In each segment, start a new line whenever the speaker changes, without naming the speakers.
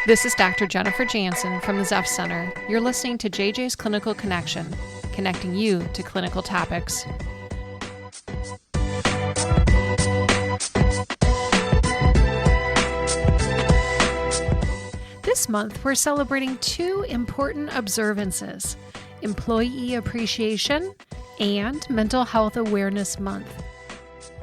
This is Dr. Jennifer Jansen from the Zeph Center. You're listening to JJ's Clinical Connection, connecting you to clinical topics. This month, we're celebrating two important observances: Employee Appreciation and Mental Health Awareness Month.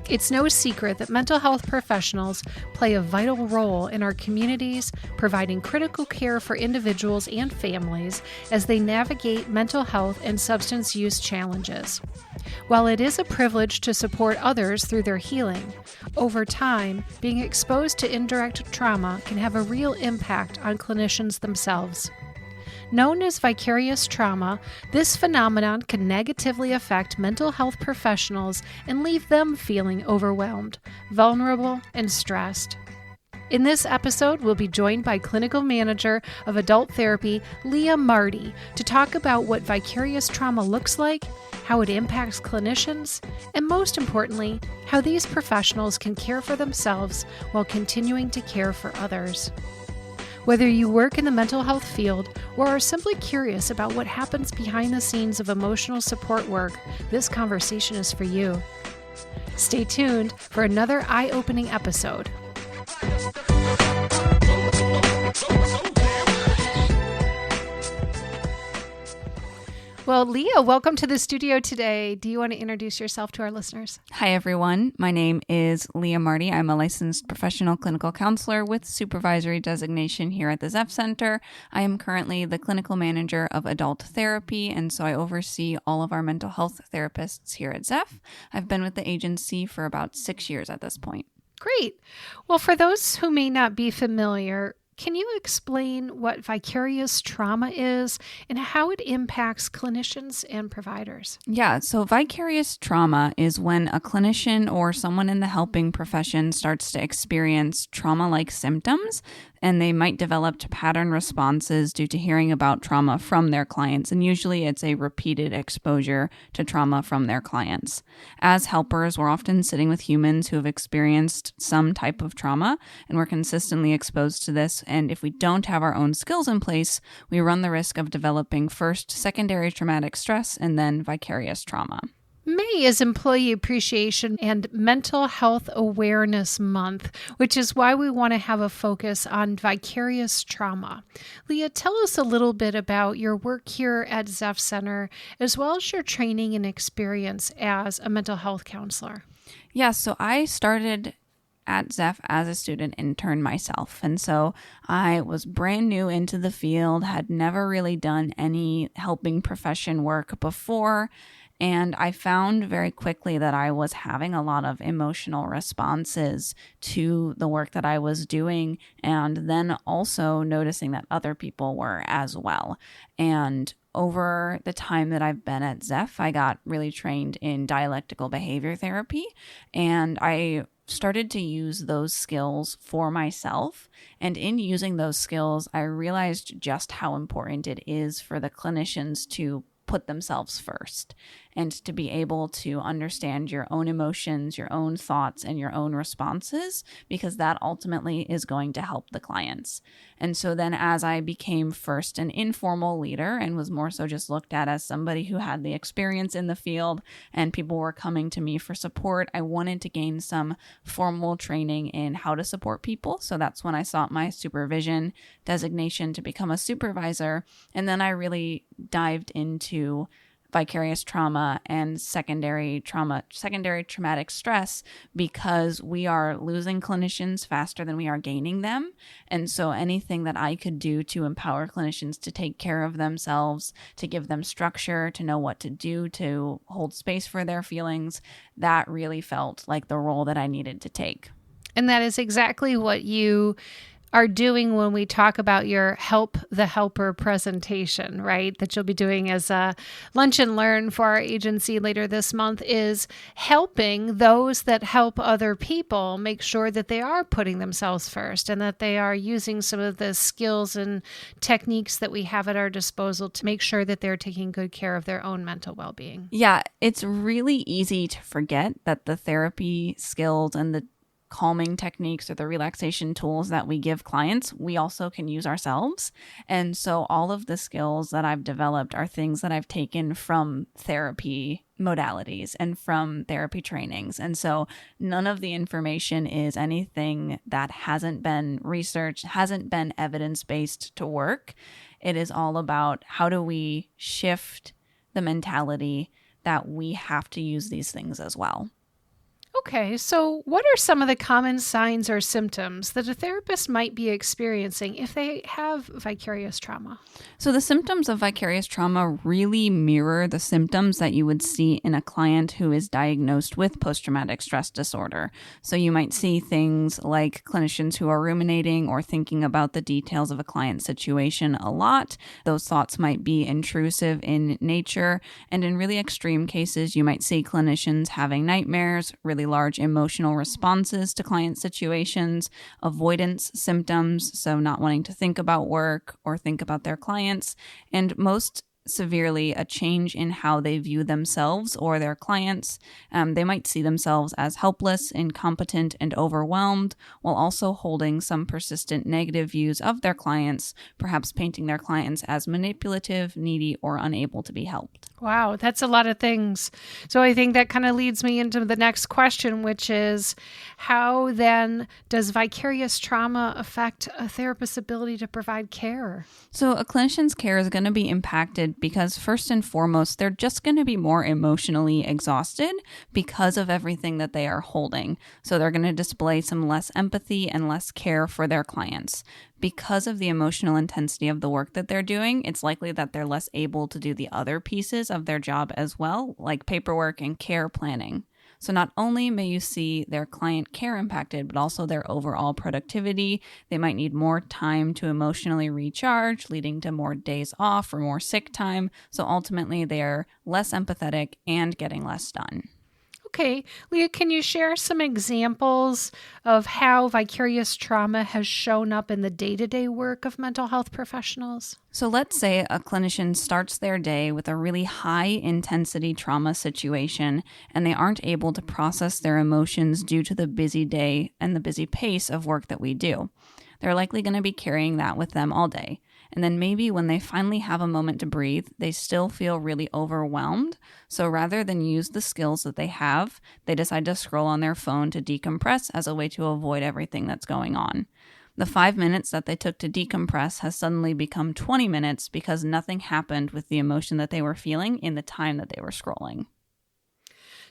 It's no secret that mental health professionals play a vital role in our communities, providing critical care for individuals and families as they navigate mental health and substance use challenges. While it is a privilege to support others through their healing, over time, being exposed to indirect trauma can have a real impact on clinicians themselves. Known as vicarious trauma, this phenomenon can negatively affect mental health professionals and leave them feeling overwhelmed, vulnerable, and stressed. In this episode, we'll be joined by Clinical Manager of Adult Therapy, Leah Marty, to talk about what vicarious trauma looks like, how it impacts clinicians, and most importantly, how these professionals can care for themselves while continuing to care for others. Whether you work in the mental health field or are simply curious about what happens behind the scenes of emotional support work, this conversation is for you. Stay tuned for another eye-opening episode. Well, Leah, welcome to the studio today. Do you want to introduce yourself to our listeners?
Hi, everyone. My name is Leah Marty. I'm a licensed professional clinical counselor with supervisory designation here at the Zeph Center. I am currently the clinical manager of adult therapy, and so I oversee all of our mental health therapists here at Zeph. I've been with the agency for about 6 years at this point.
Great. Well, for those who may not be familiar, can you explain what vicarious trauma is and how it impacts clinicians and providers?
Yeah, so vicarious trauma is when a clinician or someone in the helping profession starts to experience trauma-like symptoms, and they might develop pattern responses due to hearing about trauma from their clients. And usually it's a repeated exposure to trauma from their clients. As helpers, we're often sitting with humans who have experienced some type of trauma, and we're consistently exposed to this. And if we don't have our own skills in place, we run the risk of developing first secondary traumatic stress and then vicarious trauma.
May is Employee Appreciation and Mental Health Awareness Month, which is why we want to have a focus on vicarious trauma. Leah, tell us a little bit about your work here at Zeph Center, as well as your training and experience as a mental health counselor.
Yeah, so I started at Zeph as a student intern myself. And so I was brand new into the field, had never really done any helping profession work before. And I found very quickly that I was having a lot of emotional responses to the work that I was doing, and then also noticing that other people were as well. And over the time that I've been at Zeph, I got really trained in dialectical behavior therapy, and I started to use those skills for myself. And in using those skills, I realized just how important it is for the clinicians to put themselves first and to be able to understand your own emotions, your own thoughts, and your own responses, because that ultimately is going to help the clients. And so then as I became first an informal leader and was more so just looked at as somebody who had the experience in the field and people were coming to me for support, I wanted to gain some formal training in how to support people. So that's when I sought my supervision designation to become a supervisor. And then I really dived into vicarious trauma and secondary traumatic stress, because we are losing clinicians faster than we are gaining them. And so anything that I could do to empower clinicians to take care of themselves, to give them structure, to know what to do, to hold space for their feelings, that really felt like the role that I needed to take.
And that is exactly what you are doing when we talk about your Help the Helper presentation, right? That you'll be doing as a lunch and learn for our agency later this month, is helping those that help other people make sure that they are putting themselves first and that they are using some of the skills and techniques that we have at our disposal to make sure that they're taking good care of their own mental well-being.
Yeah, it's really easy to forget that the therapy skills and the calming techniques or the relaxation tools that we give clients, we also can use ourselves. And so all of the skills that I've developed are things that I've taken from therapy modalities and from therapy trainings. And so none of the information is anything that hasn't been researched, hasn't been evidence-based to work. It is all about how do we shift the mentality that we have to use these things as well.
Okay, so what are some of the common signs or symptoms that a therapist might be experiencing if they have vicarious trauma?
So the symptoms of vicarious trauma really mirror the symptoms that you would see in a client who is diagnosed with post-traumatic stress disorder. So you might see things like clinicians who are ruminating or thinking about the details of a client's situation a lot. Those thoughts might be intrusive in nature. And in really extreme cases, you might see clinicians having nightmares, really large emotional responses to client situations, avoidance symptoms, so not wanting to think about work or think about their clients, and most severely a change in how they view themselves or their clients. They might see themselves as helpless, incompetent, and overwhelmed, while also holding some persistent negative views of their clients, perhaps painting their clients as manipulative, needy, or unable to be helped.
Wow, that's a lot of things. So I think that kind of leads me into the next question, which is how then does vicarious trauma affect a therapist's ability to provide care?
So a clinician's care is going to be impacted because first and foremost, they're just going to be more emotionally exhausted because of everything that they are holding. So they're going to display some less empathy and less care for their clients. Because of the emotional intensity of the work that they're doing, it's likely that they're less able to do the other pieces of their job as well, like paperwork and care planning. So not only may you see their client care impacted, but also their overall productivity. They might need more time to emotionally recharge, leading to more days off or more sick time. So ultimately, they're less empathetic and getting less done.
Okay, Leah, can you share some examples of how vicarious trauma has shown up in the day-to-day work of mental health professionals?
So let's say a clinician starts their day with a really high intensity trauma situation and they aren't able to process their emotions due to the busy day and the busy pace of work that we do. They're likely going to be carrying that with them all day. And then maybe when they finally have a moment to breathe, they still feel really overwhelmed. So rather than use the skills that they have, they decide to scroll on their phone to decompress as a way to avoid everything that's going on. The 5 minutes that they took to decompress has suddenly become 20 minutes because nothing happened with the emotion that they were feeling in the time that they were scrolling.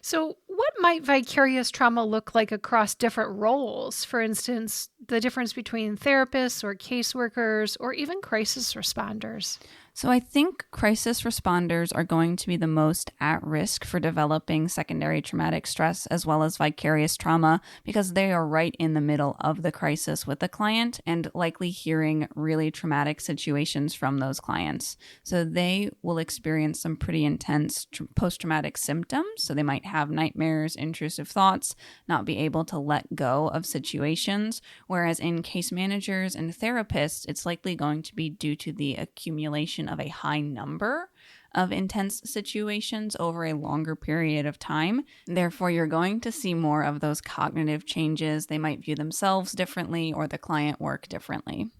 So what might vicarious trauma look like across different roles? For instance, the difference between therapists or caseworkers or even crisis responders.
So I think crisis responders are going to be the most at risk for developing secondary traumatic stress as well as vicarious trauma because they are right in the middle of the crisis with the client and likely hearing really traumatic situations from those clients. So they will experience some pretty intense post-traumatic symptoms. So they might have nightmares, intrusive thoughts, not be able to let go of situations. Whereas in case managers and therapists, it's likely going to be due to the accumulation of a high number of intense situations over a longer period of time. Therefore, you're going to see more of those cognitive changes. They might view themselves differently or the client work differently.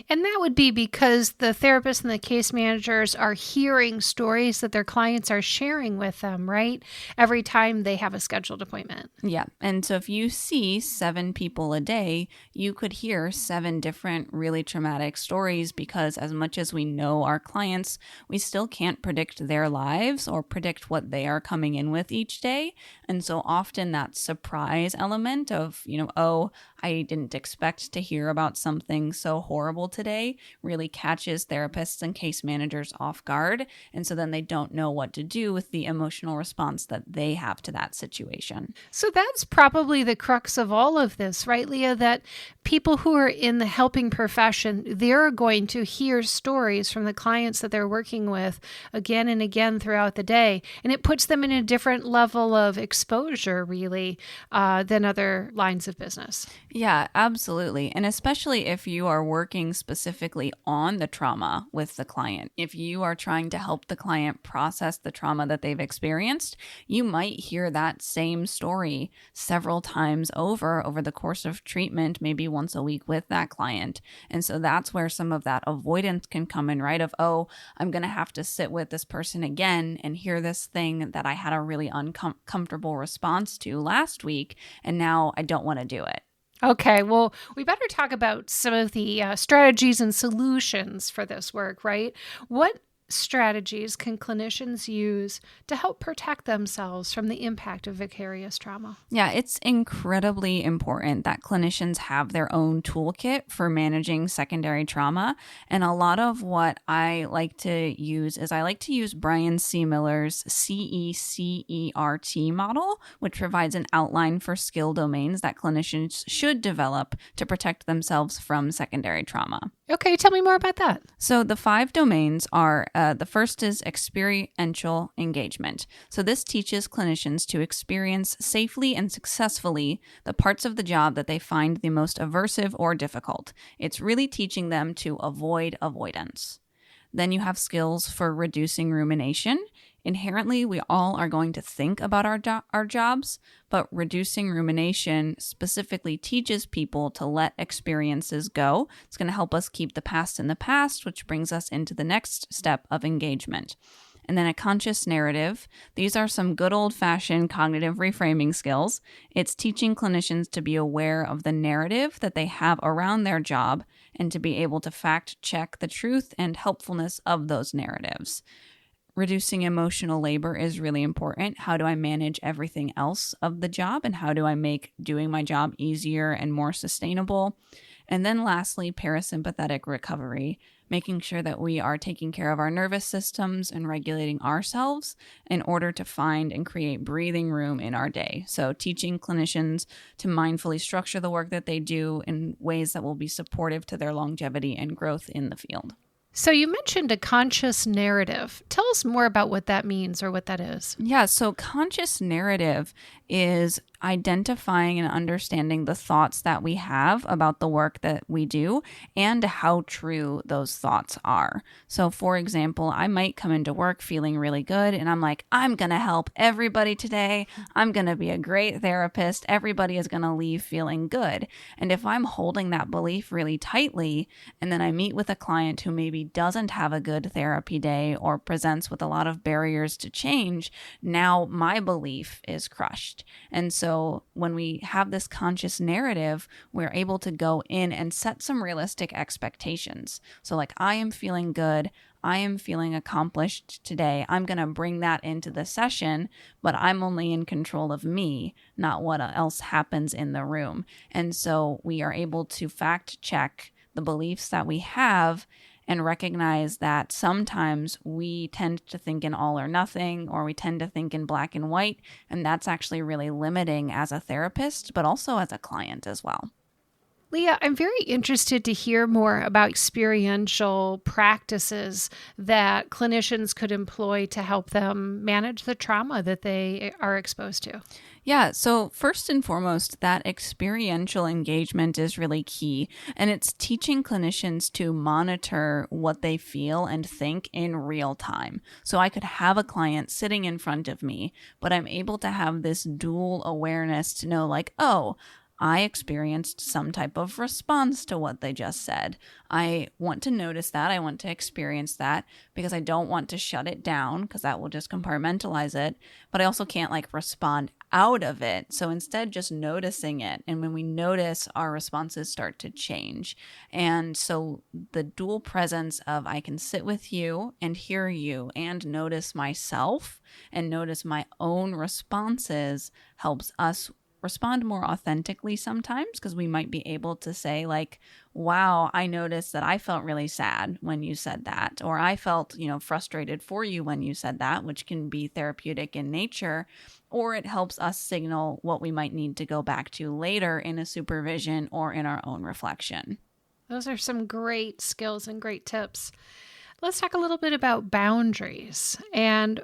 And that would be because the therapists and the case managers are hearing stories that their clients are sharing with them, right? Every time they have a scheduled appointment.
Yeah. And so if you see 7 people a day, you could hear 7 different really traumatic stories because as much as we know our clients, we still can't predict their lives or predict what they are coming in with each day. And so often that surprise element of, oh, I didn't expect to hear about something so horrible today really catches therapists and case managers off guard. And so then they don't know what to do with the emotional response that they have to that situation.
So that's probably the crux of all of this, right, Leah? That people who are in the helping profession, they're going to hear stories from the clients that they're working with again and again throughout the day. And it puts them in a different level of exposure, really, than other lines of business.
Yeah, absolutely. And especially if you are working specifically on the trauma with the client. If you are trying to help the client process the trauma that they've experienced, you might hear that same story several times over the course of treatment, maybe once a week with that client. And so that's where some of that avoidance can come in, right? Of, oh, I'm going to have to sit with this person again and hear this thing that I had a really uncomfortable response to last week, and now I don't want to do it.
Okay, well, we better talk about some of the strategies and solutions for this work, right? What strategies can clinicians use to help protect themselves from the impact of vicarious trauma?
Yeah, it's incredibly important that clinicians have their own toolkit for managing secondary trauma. And a lot of what I like to use is I like to use Brian C. Miller's CECERT model, which provides an outline for skill domains that clinicians should develop to protect themselves from secondary trauma.
Okay, tell me more about that.
So the 5 domains are, the first is experiential engagement. So this teaches clinicians to experience safely and successfully the parts of the job that they find the most aversive or difficult. It's really teaching them to avoid avoidance. Then you have skills for reducing rumination. Inherently, we all are going to think about our jobs, but reducing rumination specifically teaches people to let experiences go. It's going to help us keep the past in the past, which brings us into the next step of engagement. And then a conscious narrative. These are some good old-fashioned cognitive reframing skills. It's teaching clinicians to be aware of the narrative that they have around their job and to be able to fact-check the truth and helpfulness of those narratives. Reducing emotional labor is really important. How do I manage everything else of the job, and how do I make doing my job easier and more sustainable? And then lastly, parasympathetic recovery, making sure that we are taking care of our nervous systems and regulating ourselves in order to find and create breathing room in our day. So teaching clinicians to mindfully structure the work that they do in ways that will be supportive to their longevity and growth in the field.
So you mentioned a conscious narrative. Tell us more about what that means or what that is.
Yeah, so conscious narrative is identifying and understanding the thoughts that we have about the work that we do and how true those thoughts are. So for example, I might come into work feeling really good and I'm like, I'm going to help everybody today. I'm going to be a great therapist. Everybody is going to leave feeling good. And if I'm holding that belief really tightly and then I meet with a client who maybe doesn't have a good therapy day or presents with a lot of barriers to change, now my belief is crushed. And so when we have this conscious narrative, we're able to go in and set some realistic expectations. So like, I am feeling good. I am feeling accomplished today. I'm going to bring that into the session, but I'm only in control of me, not what else happens in the room. And so we are able to fact check the beliefs that we have and recognize that sometimes we tend to think in all or nothing, or we tend to think in black and white, and that's actually really limiting as a therapist, but also as a client as well.
Leah, I'm very interested to hear more about experiential practices that clinicians could employ to help them manage the trauma that they are exposed to.
Yeah, so first and foremost, that experiential engagement is really key, and it's teaching clinicians to monitor what they feel and think in real time. So I could have a client sitting in front of me, but I'm able to have this dual awareness to know like, oh, I experienced some type of response to what they just said. I want to notice that. I want to experience that because I don't want to shut it down because that will just compartmentalize it. But I also can't like respond out of it. So instead, just noticing it. And when we notice, our responses start to change. And so the dual presence of I can sit with you and hear you and notice myself and notice my own responses helps us respond more authentically sometimes, because we might be able to say like, wow, I noticed that I felt really sad when you said that, or I felt, frustrated for you when you said that, which can be therapeutic in nature, or it helps us signal what we might need to go back to later in a supervision or in our own reflection.
Those are some great skills and great tips. Let's talk a little bit about boundaries, and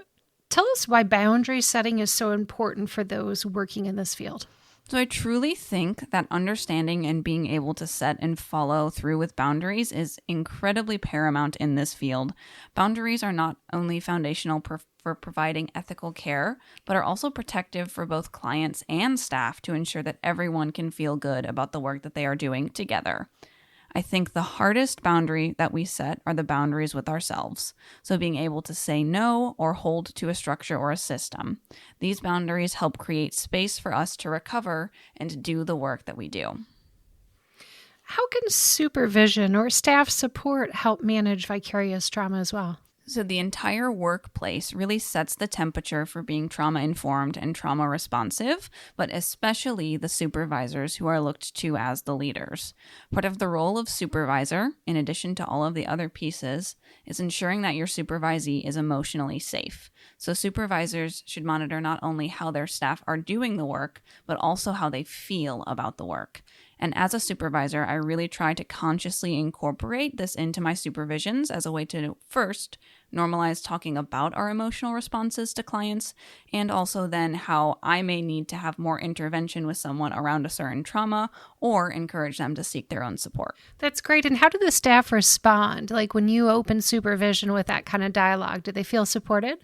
tell us why boundary setting is so important for those working in this field.
So I truly think that understanding and being able to set and follow through with boundaries is incredibly paramount in this field. Boundaries are not only foundational for providing ethical care, but are also protective for both clients and staff to ensure that everyone can feel good about the work that they are doing together. I think the hardest boundary that we set are the boundaries with ourselves. So being able to say no or hold to a structure or a system. These boundaries help create space for us to recover and do the work that we do.
How can supervision or staff support help manage vicarious trauma as well?
So the entire workplace really sets the temperature for being trauma-informed and trauma-responsive, but especially the supervisors who are looked to as the leaders. Part of the role of supervisor, in addition to all of the other pieces, is ensuring that your supervisee is emotionally safe. So supervisors should monitor not only how their staff are doing the work, but also how they feel about the work. And as a supervisor, I really try to consciously incorporate this into my supervisions as a way to first normalize talking about our emotional responses to clients, and also then how I may need to have more intervention with someone around a certain trauma or encourage them to seek their own support.
That's great. And how do the staff respond? Like when you open supervision with that kind of dialogue, do they feel supported?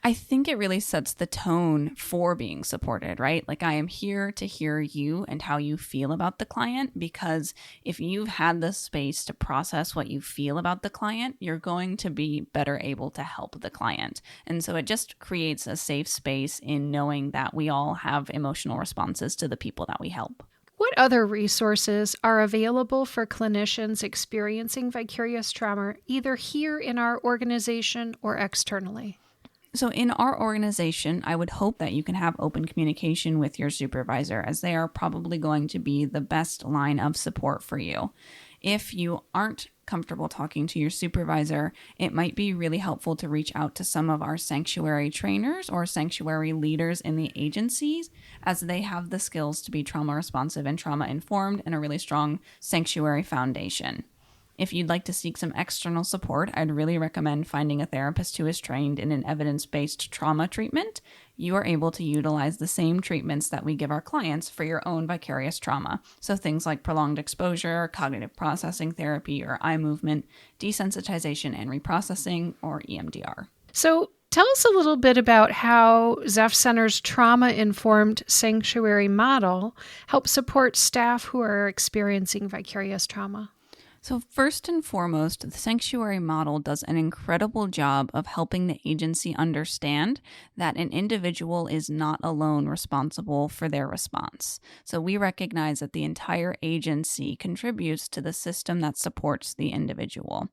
I think it really sets the tone for being supported, right? Like I am here to hear you and how you feel about the client, because if you've had the space to process what you feel about the client, you're going to be better able to help the client. And so it just creates a safe space in knowing that we all have emotional responses to the people that we help.
What other resources are available for clinicians experiencing vicarious trauma, either here in our organization or externally?
So in our organization, I would hope that you can have open communication with your supervisor, as they are probably going to be the best line of support for you. If you aren't comfortable talking to your supervisor, it might be really helpful to reach out to some of our sanctuary trainers or sanctuary leaders in the agencies, as they have the skills to be trauma responsive and trauma informed and a really strong sanctuary foundation. If you'd like to seek some external support, I'd really recommend finding a therapist who is trained in an evidence-based trauma treatment. You are able to utilize the same treatments that we give our clients for your own vicarious trauma. So things like prolonged exposure, cognitive processing therapy, or eye movement, desensitization and reprocessing, or EMDR.
So tell us a little bit about how Zeph Center's trauma-informed sanctuary model helps support staff who are experiencing vicarious trauma.
So first and foremost, the sanctuary model does an incredible job of helping the agency understand that an individual is not alone responsible for their response. So we recognize that the entire agency contributes to the system that supports the individual.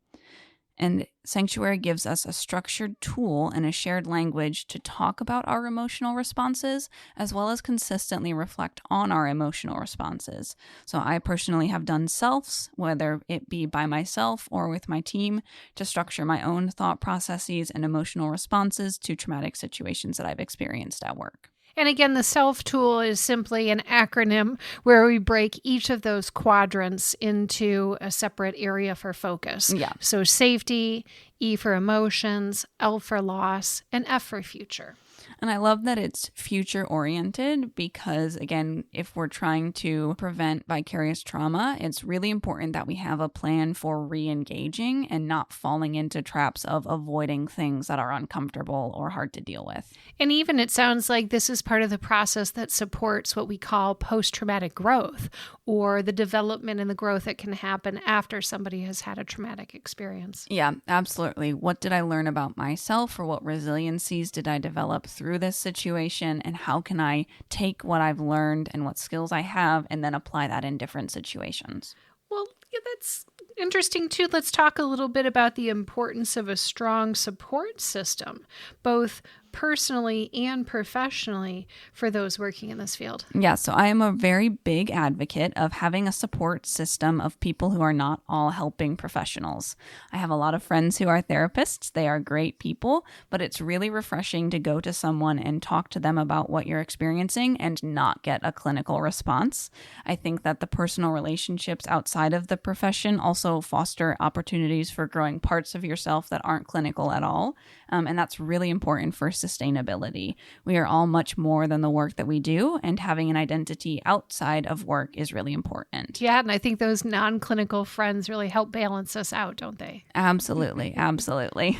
And Sanctuary gives us a structured tool and a shared language to talk about our emotional responses, as well as consistently reflect on our emotional responses. So I personally have done selfs, whether it be by myself or with my team, to structure my own thought processes and emotional responses to traumatic situations that I've experienced at work.
And again, the SELF tool is simply an acronym where we break each of those quadrants into a separate area for focus.
Yeah.
So safety, E for emotions, L for loss, and F for future.
And I love that it's future oriented because, again, if we're trying to prevent vicarious trauma, it's really important that we have a plan for re-engaging and not falling into traps of avoiding things that are uncomfortable or hard to deal with.
And even it sounds like this is part of the process that supports what we call post-traumatic growth, or the development and the growth that can happen after somebody has had a traumatic experience.
Yeah, absolutely. What did I learn about myself, or what resiliencies did I develop through this situation, and how can I take what I've learned and what skills I have and then apply that in different situations?
Well, yeah, that's interesting too. Let's talk a little bit about the importance of a strong support system, both personally and professionally, for those working in this field.
Yeah, so I am a very big advocate of having a support system of people who are not all helping professionals. I have a lot of friends who are therapists. They are great people, but it's really refreshing to go to someone and talk to them about what you're experiencing and not get a clinical response. I think that the personal relationships outside of the profession also foster opportunities for growing parts of yourself that aren't clinical at all. And that's really important for sustainability. We are all much more than the work that we do, and having an identity outside of work is really important.
Yeah, and I think those non-clinical friends really help balance us out, don't they?
Absolutely. Absolutely.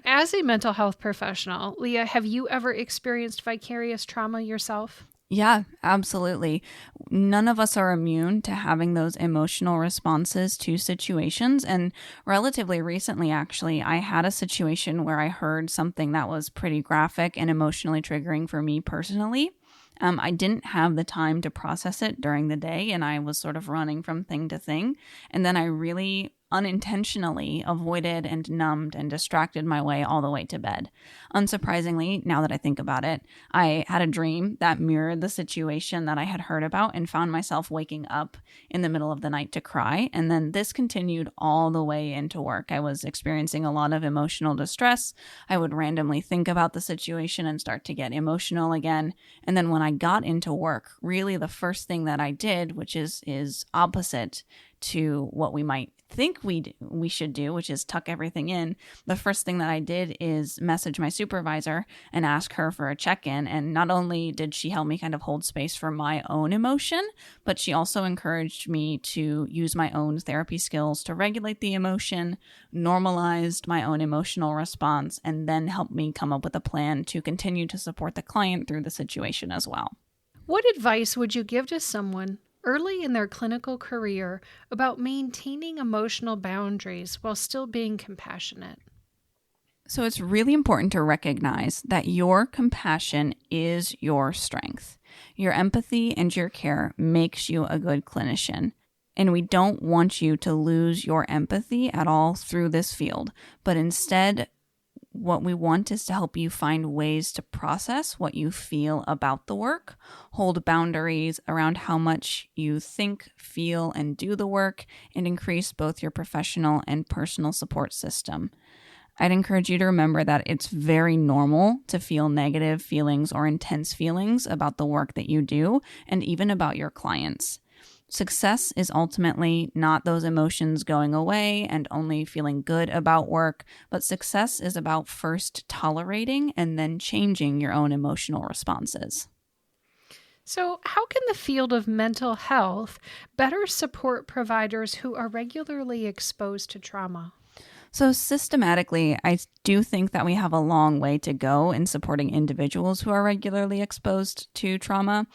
As a mental health professional, Leah, have you ever experienced vicarious trauma yourself?
Yeah, absolutely. None of us are immune to having those emotional responses to situations. And relatively recently, actually, I had a situation where I heard something that was pretty graphic and emotionally triggering for me personally. I didn't have the time to process it during the day, and I was sort of running from thing to thing. And then I really unintentionally avoided and numbed and distracted my way all the way to bed. Unsurprisingly, now that I think about it, I had a dream that mirrored the situation that I had heard about and found myself waking up in the middle of the night to cry. And then this continued all the way into work. I was experiencing a lot of emotional distress. I would randomly think about the situation and start to get emotional again. And then when I got into work, really the first thing that I did, which is opposite to what we might think we should do, which is tuck everything in. The first thing that I did is message my supervisor and ask her for a check-in. And not only did she help me kind of hold space for my own emotion, but she also encouraged me to use my own therapy skills to regulate the emotion, normalized my own emotional response, and then helped me come up with a plan to continue to support the client through the situation as well.
What advice would you give to someone early in their clinical career about maintaining emotional boundaries while still being compassionate?
So it's really important to recognize that your compassion is your strength. Your empathy and your care makes you a good clinician. And we don't want you to lose your empathy at all through this field, but instead, what we want is to help you find ways to process what you feel about the work, hold boundaries around how much you think, feel, and do the work, and increase both your professional and personal support system. I'd encourage you to remember that it's very normal to feel negative feelings or intense feelings about the work that you do, and even about your clients. Success is ultimately not those emotions going away and only feeling good about work, but success is about first tolerating and then changing your own emotional responses.
So, how can the field of mental health better support providers who are regularly exposed to trauma?
So systematically, I do think that we have a long way to go in supporting individuals who are regularly exposed to trauma.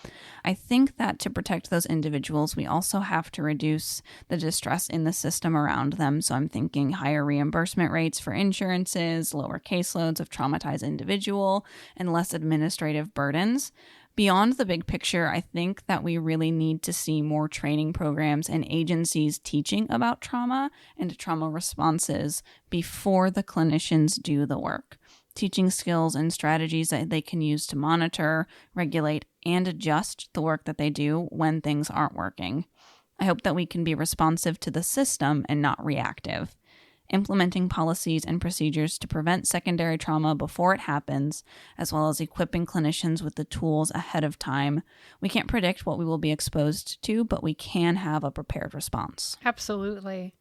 I think that to protect those individuals, we also have to reduce the distress in the system around them. So I'm thinking higher reimbursement rates for insurances, lower caseloads of traumatized individual, and less administrative burdens. Beyond the big picture, I think that we really need to see more training programs and agencies teaching about trauma and trauma responses before the clinicians do the work. Teaching skills and strategies that they can use to monitor, regulate, and adjust the work that they do when things aren't working. I hope that we can be responsive to the system and not reactive. Implementing policies and procedures to prevent secondary trauma before it happens, as well as equipping clinicians with the tools ahead of time. We can't predict what we will be exposed to, but we can have a prepared response.
Absolutely.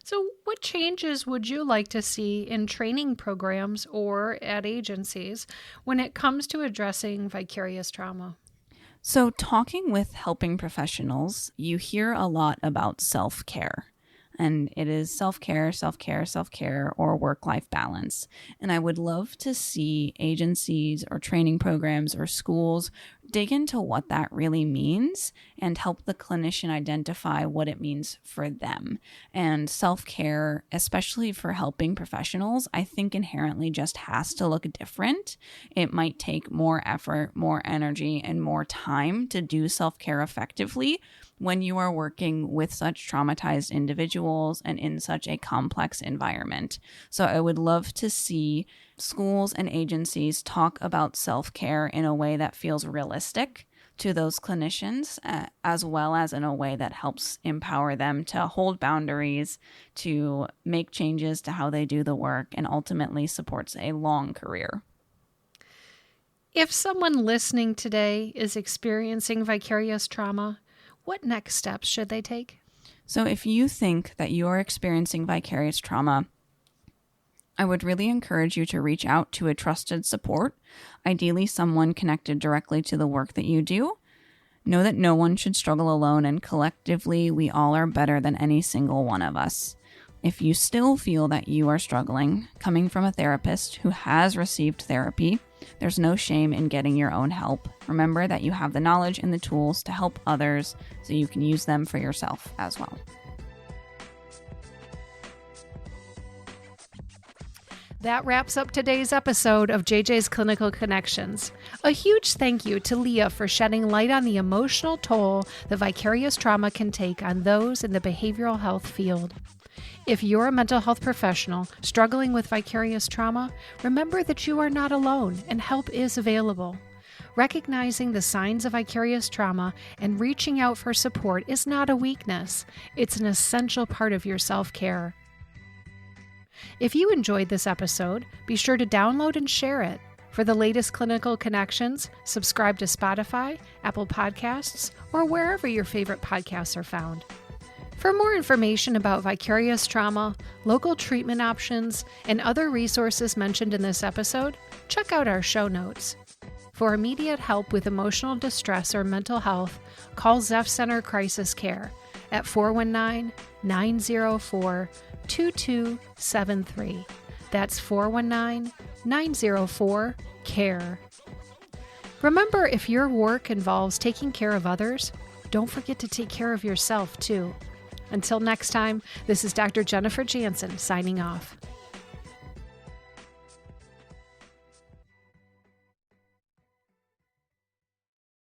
So, what changes would you like to see in training programs or at agencies when it comes to addressing vicarious trauma?
So, talking with helping professionals, you hear a lot about self-care. And it is self-care, self-care, self-care, or work-life balance. And I would love to see agencies or training programs or schools dig into what that really means and help the clinician identify what it means for them. And self-care, especially for helping professionals, I think inherently just has to look different. It might take more effort, more energy, and more time to do self-care effectively when you are working with such traumatized individuals and in such a complex environment. So I would love to see schools and agencies talk about self-care in a way that feels realistic to those clinicians, as well as in a way that helps empower them to hold boundaries, to make changes to how they do the work, and ultimately supports a long career.
If someone listening today is experiencing vicarious trauma, what next steps should they take?
So if you think that you are experiencing vicarious trauma, I would really encourage you to reach out to a trusted support, ideally someone connected directly to the work that you do. Know that no one should struggle alone, and collectively, we all are better than any single one of us. If you still feel that you are struggling, coming from a therapist who has received therapy, there's no shame in getting your own help. Remember that you have the knowledge and the tools to help others, so you can use them for yourself as well.
That wraps up today's episode of JJ's Clinical Connections. A huge thank you to Leah for shedding light on the emotional toll that vicarious trauma can take on those in the behavioral health field. If you're a mental health professional struggling with vicarious trauma, remember that you are not alone and help is available. Recognizing the signs of vicarious trauma and reaching out for support is not a weakness. It's an essential part of your self-care. If you enjoyed this episode, be sure to download and share it. For the latest clinical connections, subscribe to Spotify, Apple Podcasts, or wherever your favorite podcasts are found. For more information about vicarious trauma, local treatment options, and other resources mentioned in this episode, check out our show notes. For immediate help with emotional distress or mental health, call Zeph Center Crisis Care at 419-904-2273. That's 419-904-CARE. Remember, if your work involves taking care of others, don't forget to take care of yourself too. Until next time, this is Dr. Jennifer Jansen signing off.